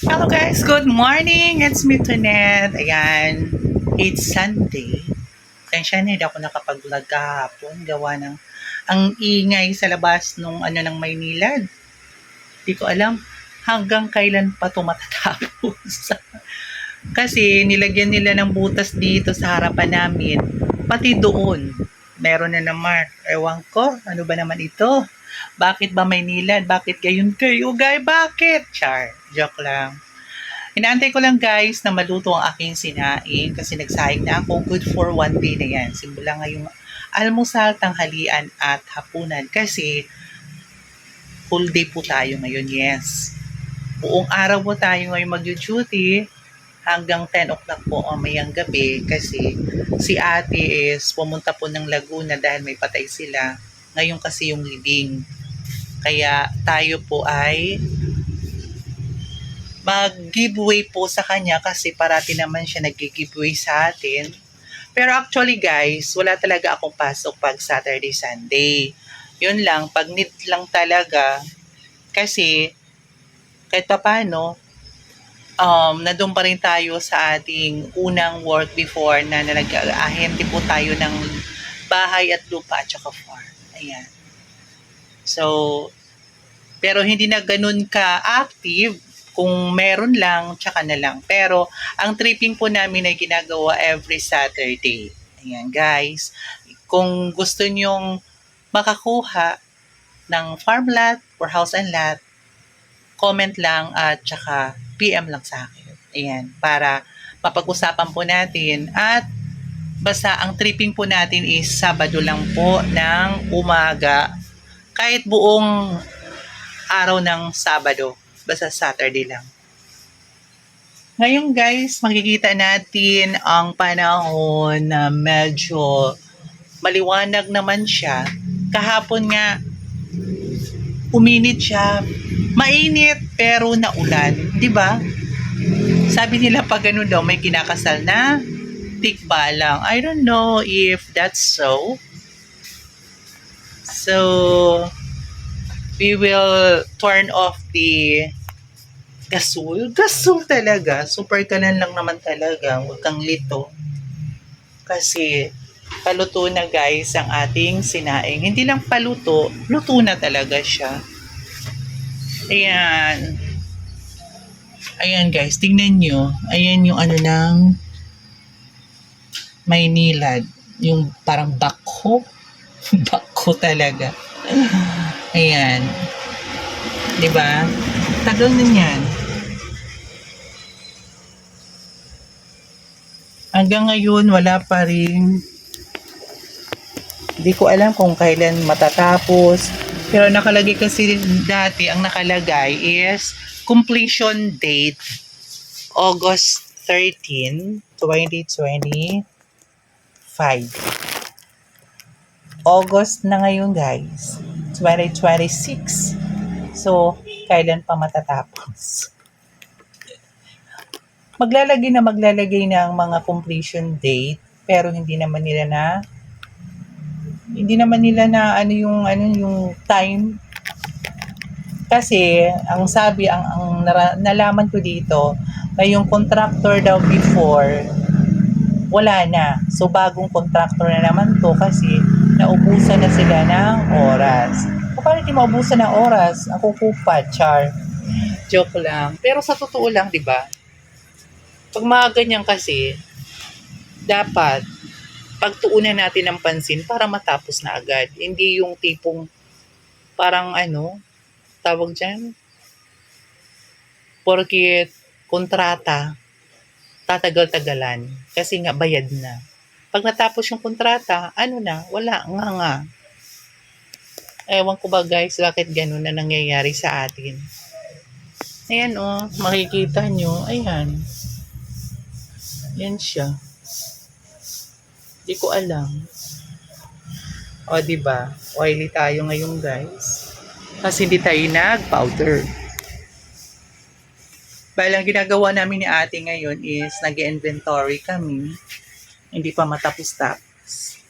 Hello guys, good morning! It's me Tonette. Ayan, it's Sunday. Tensya na, hindi ako nakapag-vlog kahapon. Gawa ng ang ingay sa labas nung ng Maynilad. Hindi ko alam hanggang kailan pa ito matatapos. Kasi nilagyan nila ng butas dito sa harapan namin. Pati doon. Meron na naman. Ewan ko, ano ba naman ito? Bakit ba Maynilad? Bakit gayon kayo, guys? Bakit? Char, joke lang. Inaantay ko lang guys na maluto ang aking sinaing kasi nagsaing na ako. Good for one day na yan. Simula ngayong almusal, tanghalian at hapunan kasi full day po tayo ngayon, yes. Buong araw po tayo ngayon mag-duty hanggang 10 o'clock po mamayang gabi kasi si ate is pumunta po ng Laguna dahil may patay sila. Ngayon kasi yung libing. Kaya tayo po ay mag-giveaway po sa kanya kasi parati naman siya nag-giveaway sa atin. Pero actually guys, wala talaga akong pasok pag Saturday, Sunday. Yun lang, pag need lang talaga kasi kahit pa paano, nandun pa rin tayo sa ating unang work before na nag-ahente po tayo ng bahay at lupa at saka farm. Ayan. So, pero hindi na ganun ka-active. Kung meron lang, tsaka na lang. Pero, ang tripping po namin ay ginagawa every Saturday. Ayan, guys. Kung gusto nyong makakuha ng farm lot or house and lot, comment lang at tsaka PM lang sa akin. Ayan, para mapag-usapan po natin. At basta ang tripping po natin is Sabado lang po ng umaga. Kahit buong araw ng Sabado. Basta Saturday lang. Ngayon guys, makikita natin ang panahon na medyo maliwanag naman siya. Kahapon nga, uminit siya. Mainit pero naulan. Diba? Sabi nila pag ganun daw, may kinakasal na tikbalang. I don't know if that's so. So, we will turn off the gasol. Gasol talaga. Super kanan lang naman talaga. Huwag kang lito. Kasi paluto na guys ang ating sinaing. Hindi lang paluto, luto na talaga siya. Ayan. Ayan guys, tingnan nyo. Ayan yung ng Maynilad. Yung parang bakho. Bakho talaga. Ayan. Diba? Tagal na yan. Hanggang ngayon, wala pa rin. Hindi ko alam kung kailan matatapos. Pero nakalagay kasi dati, ang nakalagay is completion date August 13, 2025. August na ngayon guys. 2026. So, kailan pa matatapos? Maglalagay ng mga completion date pero hindi naman nila yung time kasi ang sabi ang nalaman ko dito na yung contractor daw before wala na. So bagong contractor na naman to kasi naubusan na sila ng oras. Paano di maubusan ng oras? Ang kukupa, char. Joke lang. Pero sa totoo lang, di ba? Pag mga ganyan kasi, dapat pagtuunan natin ng pansin para matapos na agad. Hindi yung tipong parang tawag dyan, porkit kontrata, tatagal-tagalan. Kasi nga bayad na. Pag natapos yung kontrata, wala nga. Ewan ko ba guys, bakit ganun na nangyayari sa atin. Ayan makikita nyo, ayan. Yan siya. Di ko alam. O, diba? Oily tayo ngayon, guys. Kasi hindi tayo nag-powder. Balang ginagawa namin ni ate ngayon is nag-inventory kami. Hindi pa matapos-tapos.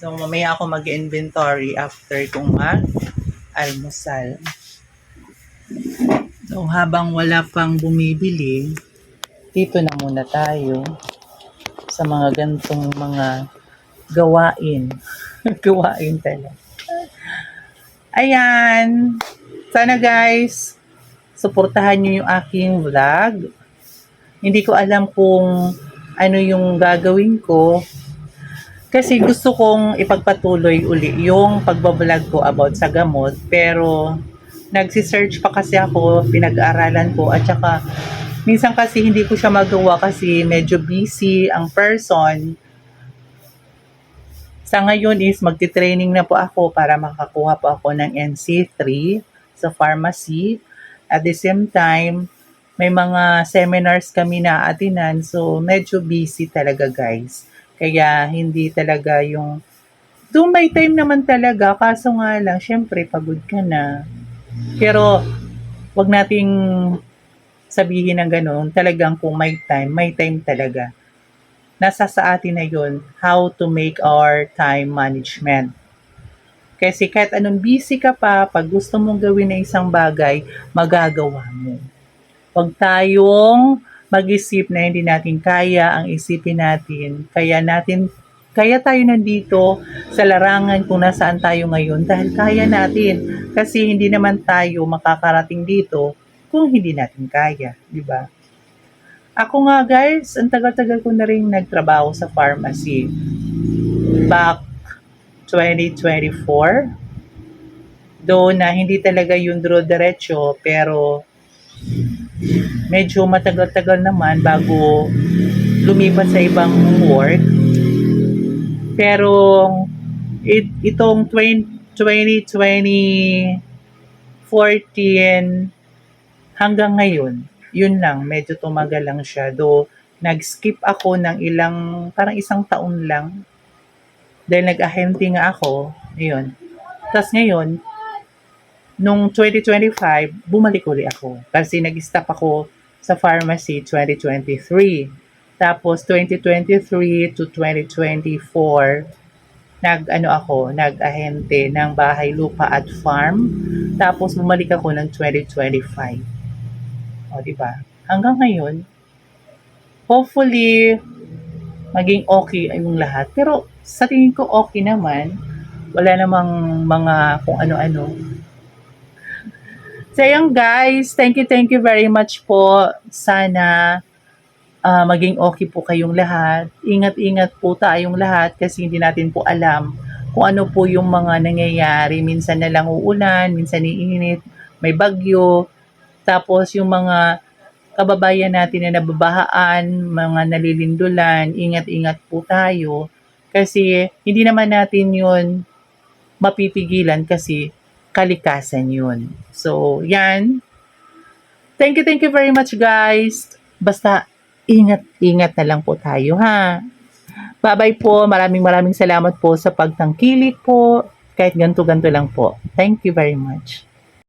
So, mamaya ako mag-inventory after kong mag-almusal. So, habang wala pang bumibili, dito na muna tayo sa mga gantong mga gawain. Gawain talaga. Ayan. Sana guys, suportahan nyo yung aking vlog. Hindi ko alam kung ano yung gagawin ko. Kasi gusto kong ipagpatuloy uli yung pagbablog ko about sa gamot. Pero nagsisearch pa kasi ako, pinag-aaralan ko. At saka minsan kasi hindi ko siya magawa kasi medyo busy ang person. Sa ngayon is magti-training na po ako para makakuha po ako ng NC3 sa pharmacy. At the same time, may mga seminars kami na atinan. So medyo busy talaga guys. Kaya hindi talaga yung doon may time naman talaga, kaso nga lang, syempre, pagod ka na. Pero, wag nating sabihin ng gano'n, talagang kung may time talaga. Nasa sa atin na yun, how to make our time management. Kasi kahit anong busy ka pa, pag gusto mong gawin na isang bagay, magagawa mo. Huwag tayong mag-isip na hindi natin kaya ang isipin natin. Kaya tayo nandito sa larangan kung nasaan tayo ngayon dahil kaya natin. Kasi hindi naman tayo makakarating dito kung hindi natin kaya, di ba? Ako nga guys, ang tagal-tagal ko na rin nagtrabaho sa pharmacy. Back 2024. Though na hindi talaga yung diretso, pero medyo matagal-tagal naman bago lumipat sa ibang work. Pero itong 2014 hanggang ngayon, yun lang, medyo tumagal lang siya. Though, nag-skip ako ng parang isang taon lang. Dahil nag-ahente nga ako, yun. Tapos ngayon, nung 2025, bumalik ulit ako. Kasi nag-stop ako sa pharmacy 2023. Tapos 2023 to 2024, nag-ahente ng bahay, lupa at farm. Tapos bumalik ako ng 2025. O, di ba? Hanggang ngayon, hopefully, maging okay yung lahat. Pero sa tingin ko okay naman. Wala namang mga kung ano-ano. So, yun guys, thank you very much po. Sana maging okay po kayong lahat. Ingat-ingat po tayong lahat kasi hindi natin po alam kung ano po yung mga nangyayari. Minsan na lang uulan, minsan iinit, may bagyo. Tapos yung mga kababayan natin na nababahaan, mga nalilindulan, ingat-ingat po tayo. Kasi hindi naman natin yun mapipigilan kasi kalikasan yun. So, yan. Thank you very much guys. Basta, ingat na lang po tayo ha. Bye-bye po. Maraming salamat po sa pagtangkilik po. Kahit ganto-ganto lang po. Thank you very much.